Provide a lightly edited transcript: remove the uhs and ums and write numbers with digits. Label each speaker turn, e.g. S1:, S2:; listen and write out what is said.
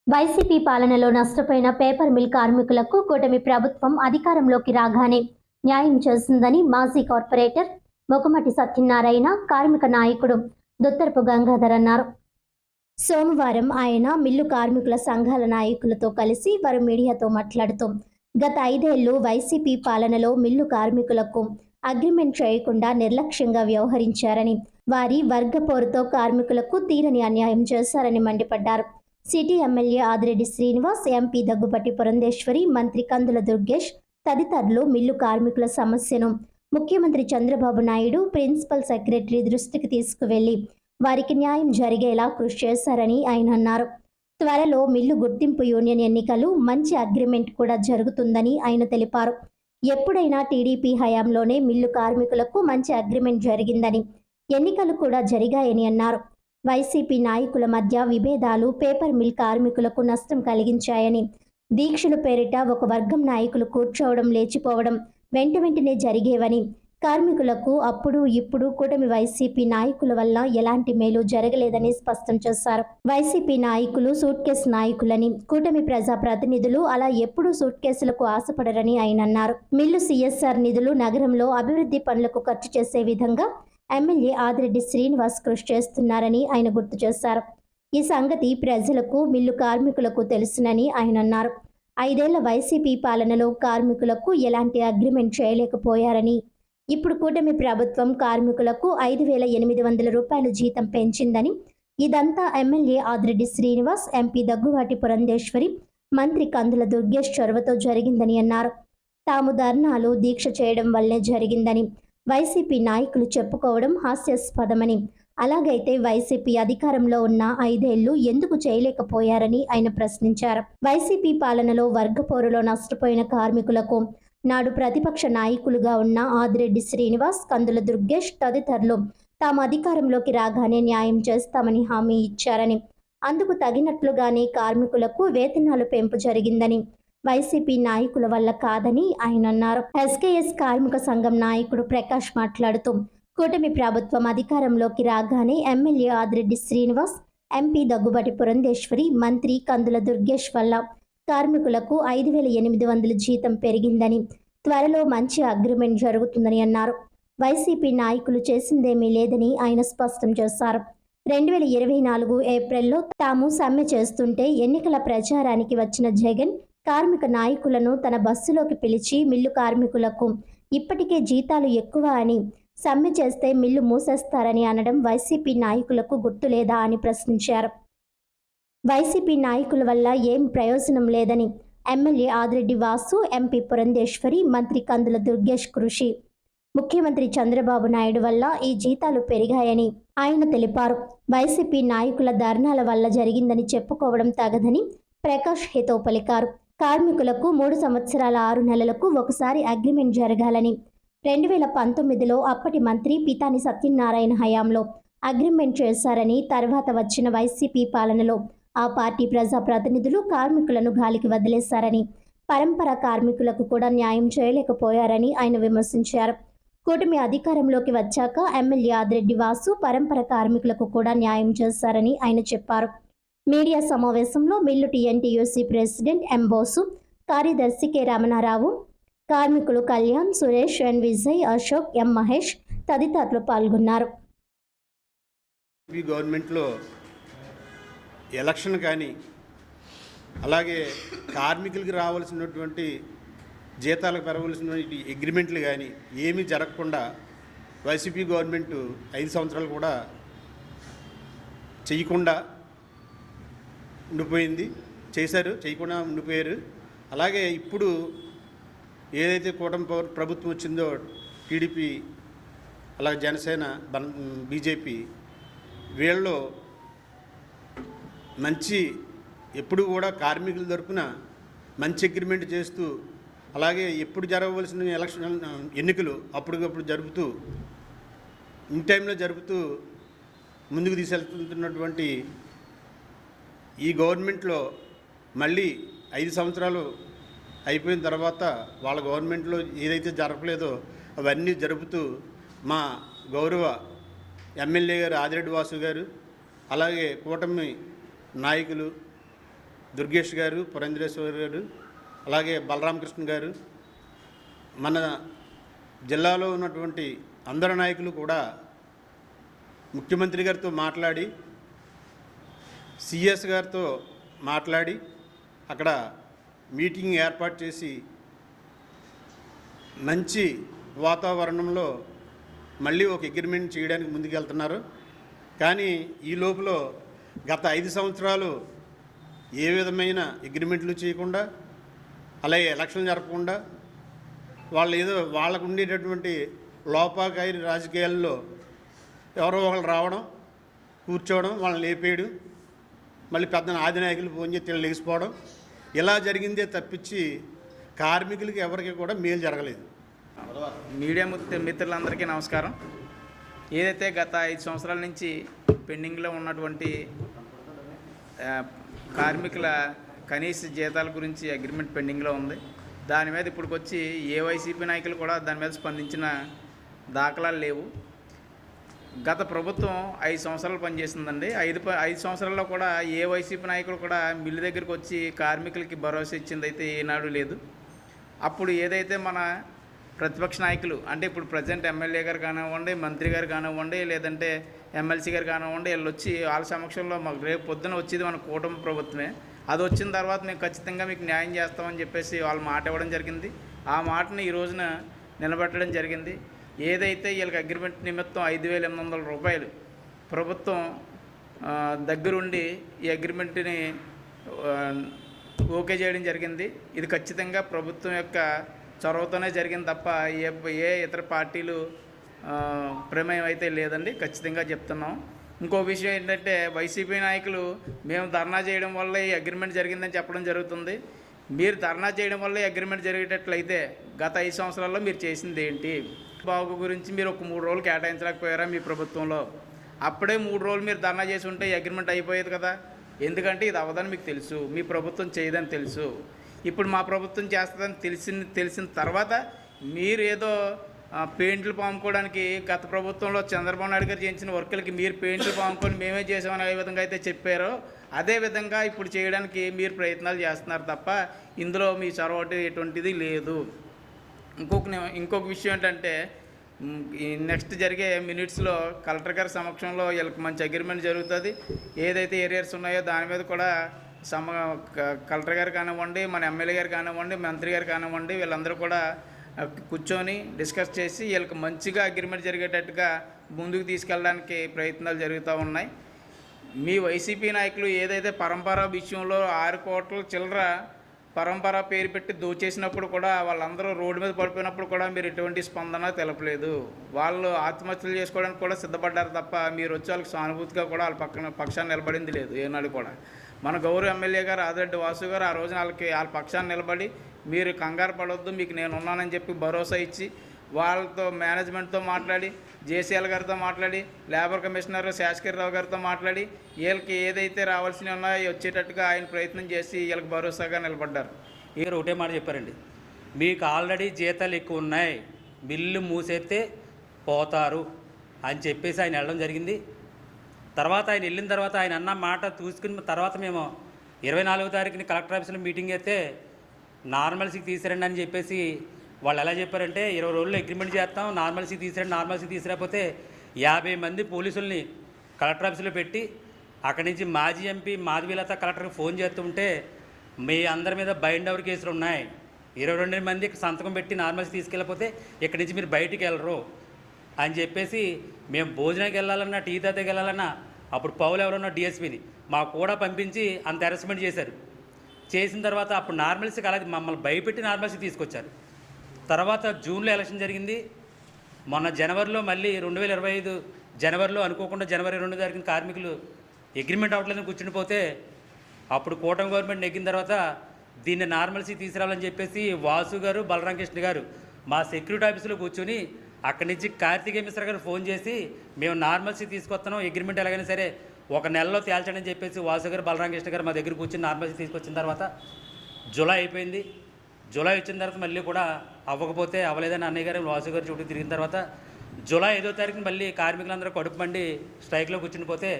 S1: YCP పాలనలో నష్టపోయిన paper mill కార్మికులకు కూటమి ప్రభుత్వం అధికారంలోకి రాగానే న్యాయం చేస్తుందని మాజీ కార్పొరేటర్ మొకమటి సత్యనారాయణ, కార్మిక నాయకుడు దుత్తరపు గంగాధర్ అన్నారు. సోమవారం ఆయన మిల్లు కార్మికుల సంఘాల నాయకులతో కలిసి వారు మీడియాతో మాట్లాడుతూ గత 5 ఏళ్లు వైసీపీ పాలనలో మిల్లు కార్మికులకు అగ్రిమెంట్ చేయకుండా నిర్లక్ష్యంగా వ్యవహరించారని, వారి వర్గ పోరుతో కార్మికులకు తీరని అన్యాయం చేశారని మండిపడ్డారు. City MLA Adireddy Srinivas, MP Daggubati Purandeswari, మంత్రి కందుల దుర్గేష్ తదితరులు మిల్లు కార్మికుల సమస్యను ముఖ్యమంత్రి చంద్రబాబు నాయుడు, ప్రిన్సిపల్ సెక్రటరీ దృష్టికి తీసుకువెళ్లి వారికి న్యాయం జరిగేలా కృషి చేశారని ఆయన అన్నారు. త్వరలో మిల్లు గుర్తింపు యూనియన్ ఎన్నికలు, మంచి అగ్రిమెంట్ కూడా జరుగుతుందని ఆయన తెలిపారు. ఎప్పుడైనా టీడీపీ హయాంలోనే మిల్లు కార్మికులకు మంచి అగ్రిమెంట్ జరిగిందని, ఎన్నికలు కూడా జరిగాయని అన్నారు. వైసీపీ నాయకుల మధ్య విభేదాలు పేపర్ మిల్ కార్మికులకు నష్టం కలిగించాయని, దీక్షల పేరిట ఒక వర్గం నాయకులు కూర్చోవడం, లేచిపోవడం వెంటనే జరిగేవని, కార్మికులకు అప్పుడు ఇప్పుడు కూటమి వైసీపీ నాయకుల వల్ల ఎలాంటి మేలు జరగలేదని స్పష్టం చేశారు. వైసీపీ నాయకులు సూట్ కేసు నాయకులని, కూటమి ప్రజా ప్రతినిధులు అలా ఎప్పుడూ సూట్ కేసులకు ఆశపడరని ఆయన అన్నారు. మిల్లు సిఎస్ఆర్ నిధులు నగరంలో అభివృద్ధి పనులకు ఖర్చు చేసే విధంగా ఎమ్మెల్యే ఆదిరెడ్డి శ్రీనివాస్ కృషి చేస్తున్నారని ఆయన గుర్తు చేశారు. ఈ సంగతి ప్రజలకు, మిల్లు కార్మికులకు తెలుసునని ఆయన అన్నారు. 5 ఏళ్ల వైసీపీ పాలనలో కార్మికులకు ఎలాంటి అగ్రిమెంట్ చేయలేకపోయారని, ఇప్పుడు కూటమి ప్రభుత్వం కార్మికులకు 5,800 రూపాయలు జీతం పెంచిందని, ఇదంతా ఎమ్మెల్యే ఆదిరెడ్డి శ్రీనివాస్, ఎంపీ దగ్గుబాటి పురంధేశ్వరి, మంత్రి కందుల దుర్గేష్ చొరవతో జరిగిందని అన్నారు. తాము ధర్నాలు, దీక్ష చేయడం వల్లే జరిగిందని వైసీపీ నాయకులు చెప్పుకోవడం హాస్యాస్పదమని, అలాగైతే వైసీపీ అధికారంలో ఉన్న 5 ఏళ్లు ఎందుకు చేయలేకపోయారని ఆయన ప్రశ్నించారు. వైసీపీ పాలనలో వర్గపోరులో నష్టపోయిన కార్మికులకు నాడు ప్రతిపక్ష నాయకులుగా ఉన్న ఆదిరెడ్డి శ్రీనివాస్, కందుల దుర్గేష్ తదితరులు తాము అధికారంలోకి రాగానే న్యాయం చేస్తామని హామీ ఇచ్చారని, అందుకు తగినట్లుగానే కార్మికులకు వేతనాలు పెంపు జరిగిందని, వైసీపీ నాయకుల వల్ల కాదని ఆయన అన్నారు. ఎస్కేఎస్ కార్మిక సంఘం నాయకుడు ప్రకాష్ మాట్లాడుతూ, కూటమి ప్రభుత్వం అధికారంలోకి రాగానే ఎమ్మెల్యే ఆదిరెడ్డి శ్రీనివాస్, ఎంపీ దగ్గుబాటి పురంధేశ్వరి, మంత్రి కందుల దుర్గేష్ వల్ల కార్మికులకు 5,800 జీతం పెరిగిందని, త్వరలో మంచి అగ్రిమెంట్ జరుగుతుందని అన్నారు. వైసీపీ నాయకులు చేసిందేమీ లేదని ఆయన స్పష్టం చేశారు. 2024 ఏప్రిల్లో తాము సమ్మె చేస్తుంటే ఎన్నికల ప్రచారానికి వచ్చిన జగన్ కార్మిక నాయకులను తన బస్సులోకి పిలిచి మిల్లు కార్మికులకు ఇప్పటికే జీతాలు ఎక్కువ అని, సమ్మె చేస్తే మిల్లు మూసేస్తారని అనడం వైసీపీ నాయకులకు గుర్తులేదా అని ప్రశ్నించారు. వైసీపీ నాయకుల వల్ల ఏం ప్రయోజనం లేదని, ఎమ్మెల్యే ఆదిరెడ్డి వాసు, ఎంపీ పురంధేశ్వరి, మంత్రి కందుల దుర్గేష్ కృషి, ముఖ్యమంత్రి చంద్రబాబు నాయుడు వల్ల ఈ జీతాలు పెరిగాయని ఆయన తెలిపారు. వైసీపీ నాయకుల ధర్నాల వల్ల జరిగిందని చెప్పుకోవడం తగదని ప్రకాష్ హితవు పలికారు. కార్మికులకు 3 సంవత్సరాల 6 నెలలకు ఒకసారి అగ్రిమెంట్ జరగాలని 2019లో అప్పటి మంత్రి పితాని సత్యనారాయణ హయాంలో అగ్రిమెంట్ చేశారని, తర్వాత వచ్చిన వైసీపీ పాలనలో ఆ పార్టీ ప్రజా ప్రతినిధులు కార్మికులను గాలికి వదిలేశారని, పరంపర కార్మికులకు కూడా న్యాయం చేయలేకపోయారని ఆయన విమర్శించారు. కూటమి అధికారంలోకి వచ్చాక ఎమ్మెల్యే ఆదిరెడ్డి వాసు పరంపర కార్మికులకు కూడా న్యాయం చేశారని ఆయన చెప్పారు. మీడియా సమావేశంలో మిల్లు టీఎన్టీయూసీ ప్రెసిడెంట్ ఎం బోసు, కార్యదర్శి కె రమణారావు, కార్మికులు కళ్యాణ్, సురేష్, ఎన్ విజయ్, అశోక్, ఎం మహేష్ తదితరులు పాల్గొన్నారు.
S2: గవర్నమెంట్లో ఎలక్షన్ కానీ, అలాగే కార్మికులకి రావాల్సినటువంటి జీతాలకు పెరగవలసినటువంటి అగ్రిమెంట్లు కానీ ఏమీ జరగకుండా వైసీపీ గవర్నమెంట్ 5 సంవత్సరాలు కూడా చేయకుండా ఉండిపోయింది. చేయకుండా ఉండిపోయారు. అలాగే ఇప్పుడు ఏదైతే కూటమి ప్రభుత్వం వచ్చిందో టీడీపీ, అలాగే జనసేన, బీజేపీ, వీళ్ళు మంచి ఎప్పుడు కూడా కార్మికుల తరపున మంచి అగ్రిమెంట్ చేస్తూ, అలాగే ఎప్పుడు జరగవలసిన ఎన్నికలు అప్పటికప్పుడు జరుపుతూ, ఇన్ టైంలో జరుపుతూ ముందుకు తీసుకెళ్తున్నటువంటి ఈ గవర్నమెంట్లో మళ్ళీ 5 సంవత్సరాలు అయిపోయిన తర్వాత వాళ్ళ గవర్నమెంట్లో ఏదైతే జరగలేదో అవన్నీ జరుపుతూ మా గౌరవ ఎమ్మెల్యే గారు ఆదిరెడ్డి వాసు గారు, అలాగే కూటమి నాయకులు దుర్గేష్ గారు, పురంధరేశ్వర్ గారు, అలాగే బలరామకృష్ణ గారు, మన జిల్లాలో ఉన్నటువంటి అందరు నాయకులు కూడా ముఖ్యమంత్రి గారితో మాట్లాడి, సిఎస్ గారితో మాట్లాడి అక్కడ మీటింగ్ ఏర్పాటు చేసి మంచి వాతావరణంలో మళ్ళీ ఒక అగ్రిమెంట్ చేయడానికి ముందుకెళ్తున్నారు. కానీ ఈ లోపల గత 5 సంవత్సరాలు ఏ విధమైన అగ్రిమెంట్లు చేయకుండా, అలాగే ఎలక్షన్లు జరపకుండా, వాళ్ళు ఏదో వాళ్ళకు ఉండేటటువంటి లోపాకాయ రాజకీయాల్లో ఎవరో ఒకరు రావడం, కూర్చోవడం, వాళ్ళని లేపేయడం, మళ్ళీ పెద్ద ఆదినాయకులు ఫోన్ చేసి లేచిపోవడం, ఇలా జరిగిందే తప్పించి కార్మికులకి ఎవరికి కూడా మేలు జరగలేదు.
S3: మీడియా మిత్రులందరికీ నమస్కారం. ఏదైతే గత 5 సంవత్సరాల నుంచి పెండింగ్లో ఉన్నటువంటి కార్మికుల కనీస జీతాల గురించి అగ్రిమెంట్ పెండింగ్లో ఉంది. దాని మీద ఇప్పటికొచ్చి ఏ వైసీపీ నాయకులు కూడా దాని మీద స్పందించిన దాఖలాలు లేవు. గత ప్రభుత్వం 5 సంవత్సరాలు పనిచేసిందండి. 5 సంవత్సరాల్లో కూడా ఏ వైసీపీ నాయకులు కూడా మిల్లు దగ్గరికి వచ్చి కార్మికులకి భరోసా ఇచ్చింది అయితే ఏనాడు లేదు. అప్పుడు ఏదైతే మన ప్రతిపక్ష నాయకులు, అంటే ఇప్పుడు ప్రజెంట్ ఎమ్మెల్యే గారు కానివ్వండి, మంత్రి గారు కానివ్వండి, లేదంటే ఎమ్మెల్సీ గారు కానివ్వండి, వీళ్ళు వచ్చి వాళ్ళ సమక్షంలో మాకు రేపు పొద్దున వచ్చేది మన కూటమి ప్రభుత్వమే, అది వచ్చిన తర్వాత మేము ఖచ్చితంగా మీకు న్యాయం చేస్తామని చెప్పేసి వాళ్ళు మాట ఇవ్వడం జరిగింది. ఆ మాటను ఈ రోజున నిలబెట్టడం జరిగింది. ఏదైతే వీళ్ళకి అగ్రిమెంట్ నిమిత్తం 5,800 రూపాయలు ప్రభుత్వం దగ్గరుండి ఈ అగ్రిమెంట్ని ఓకే చేయడం జరిగింది. ఇది ఖచ్చితంగా ప్రభుత్వం యొక్క చొరవతోనే జరిగింది తప్ప ఏ ఇతర పార్టీలు ప్రమేయం అయితే లేదండి, ఖచ్చితంగా చెప్తున్నాం. ఇంకో విషయం ఏంటంటే, వైసీపీ నాయకులు మేము ధర్నా చేయడం వల్ల ఈ అగ్రిమెంట్ జరిగిందని చెప్పడం జరుగుతుంది. మీరు ధర్నా చేయడం వల్ల ఈ అగ్రిమెంట్ జరిగేటట్లయితే గత 5 సంవత్సరాల్లో మీరు చేసింది ఏంటి? బాగు గురించి మీరు ఒక 3 రోజులు కేటాయించలేకపోయారా మీ ప్రభుత్వంలో? అప్పుడే 3 రోజులు మీరు ధర్నా చేసి ఉంటే ఈ అగ్రిమెంట్ అయిపోయేది కదా. ఎందుకంటే ఇది అవ్వదని మీకు తెలుసు, మీ ప్రభుత్వం చేయదని తెలుసు. ఇప్పుడు మా ప్రభుత్వం చేస్తుందని తెలిసిన తర్వాత మీరు ఏదో పెయింట్లు పాముకోవడానికి గత ప్రభుత్వంలో చంద్రబాబు నాయుడు గారు చేయించిన వర్కులకి మీరు పెయింట్లు పాముకొని మేమే చేసామని ఏ విధంగా అయితే చెప్పారో అదే విధంగా ఇప్పుడు చేయడానికి మీరు ప్రయత్నాలు చేస్తున్నారు తప్ప ఇందులో మీ చొరవ ఎటువంటిది లేదు. ఇంకొక విషయం ఏంటంటే, ఈ నెక్స్ట్ జరిగే మినిట్స్లో కలెక్టర్ గారి సమక్షంలో వీళ్ళకి మంచి అగ్రిమెంట్ జరుగుతుంది. ఏదైతే ఏరియాస్ ఉన్నాయో దాని మీద కూడా కలెక్టర్ గారు కానివ్వండి, మన ఎమ్మెల్యే గారు కానివ్వండి, మంత్రి గారు కానివ్వండి, వీళ్ళందరూ కూడా కూర్చొని డిస్కస్ చేసి వీళ్ళకి మంచిగా అగ్రిమెంట్ జరిగేటట్టుగా ముందుకు తీసుకెళ్ళడానికి ప్రయత్నాలు జరుగుతూ ఉన్నాయి. మీ వైసీపీ నాయకులు ఏదైతే పరంపర విషయంలో 6 కోట్ల చిల్లర పరంపర పేరు పెట్టి దోచేసినప్పుడు కూడా వాళ్ళందరూ రోడ్డు మీద పడిపోయినప్పుడు కూడా మీరు ఎటువంటి స్పందన తెలపలేదు. వాళ్ళు ఆత్మహత్యలు చేసుకోవడానికి కూడా సిద్ధపడ్డారు తప్ప మీరు వచ్చి వాళ్ళకి సానుభూతిగా కూడా వాళ్ళ పక్షాన్ని నిలబడింది లేదు ఏనాడు కూడా. మన గౌరవ ఎమ్మెల్యే గారు ఆదిరెడ్డి వాసు గారు ఆ రోజున వాళ్ళ పక్షాన్ని నిలబడి మీరు కంగారు పడవద్దు, మీకు నేను ఉన్నానని చెప్పి భరోసా ఇచ్చి వాళ్ళతో మేనేజ్మెంట్తో మాట్లాడి, జేసీఎల్ గారితో మాట్లాడి, లేబర్ కమిషనర్ శాసకీరావు గారితో మాట్లాడి వీళ్ళకి ఏదైతే రావాల్సినవి ఉన్నాయో వచ్చేటట్టుగా ఆయన ప్రయత్నం చేసి వీళ్ళకి భరోసాగా నిలబడ్డారు.
S4: మీరు ఒకటే మాట చెప్పారండి, మీకు ఆల్రెడీ జీతాలు ఎక్కువ ఉన్నాయి, బిల్లు మూసేస్తే పోతారు అని చెప్పేసి ఆయన వెళ్ళడం జరిగింది. తర్వాత ఆయన వెళ్ళిన తర్వాత ఆయన అన్న మాట చూసుకున్న తర్వాత మేము 24వ తారీఖుని కలెక్టర్ ఆఫీస్లో మీటింగ్ అయితే నార్మల్సీకి తీసిరండి అని చెప్పేసి వాళ్ళు ఎలా చెప్పారంటే 20 రోజుల్లో అగ్రిమెంట్ చేస్తాం, నార్మల్సీకి తీసిరండి, నార్మల్సీకి తీసిరాకపోతే 50 మంది పోలీసుల్ని కలెక్టర్ ఆఫీస్లో పెట్టి అక్కడి నుంచి మాజీ ఎంపీ మాధవీలత కలెక్టర్కి ఫోన్ చేస్తుంటే మీ అందరి మీద బైండ్ ఓవర్ కేసులు ఉన్నాయి, 22 మందికి సంతకం పెట్టి నార్మల్సీ తీసుకెళ్ళకపోతే ఇక్కడి నుంచి మీరు బయటికి వెళ్ళరు అని చెప్పేసి మేము భోజనానికి వెళ్ళాలన్నా, టీ తాతకి వెళ్ళాలన్నా అప్పుడు పౌలు ఎవరన్నా డిఎస్పీని మాకు కూడా పంపించి అంత అరెస్ట్మెంట్ చేశారు. చేసిన తర్వాత అప్పుడు నార్మల్సీకి అలాగే మమ్మల్ని భయపెట్టి నార్మల్సీ తీసుకొచ్చారు. తర్వాత జూన్లో ఎలక్షన్ జరిగింది. మొన్న జనవరిలో మళ్ళీ 2025 జనవరిలో అనుకోకుండా జనవరి 2వ తారీఖున కార్మికులు అగ్రిమెంట్ అవ్వట్లేదని కూర్చుండిపోతే అప్పుడు కూటమి గవర్నమెంట్ నెగ్గిన తర్వాత దీన్ని నార్మల్సీ తీసుకురావాలని చెప్పేసి వాసు గారు, బలరామకృష్ణ గారు మా సెక్యూరిటీ ఆఫీసులో కూర్చొని అక్కడి నుంచి కార్తికేయ మిశ్రా గారు ఫోన్ చేసి మేము నార్మల్సీ తీసుకొస్తున్నాం, అగ్రిమెంట్ ఎలాగైనా సరే 1 నెలలో తేల్చండి అని చెప్పేసి వాసు గారు, బలరామకృష్ణ గారు మా దగ్గర కూర్చొని నార్మల్సీ తీసుకొచ్చిన తర్వాత జూలై అయిపోయింది. జూలై వచ్చిన తర్వాత మళ్ళీ కూడా అవ్వకపోతే అవ్వలేదని అన్నయ్య గారు వాసు గారు చుట్టూ తిరిగిన తర్వాత జూలై 5వ తారీఖున మళ్ళీ కార్మికులందరూ కడుపు మండి స్ట్రైక్లో కూర్చుని పోతే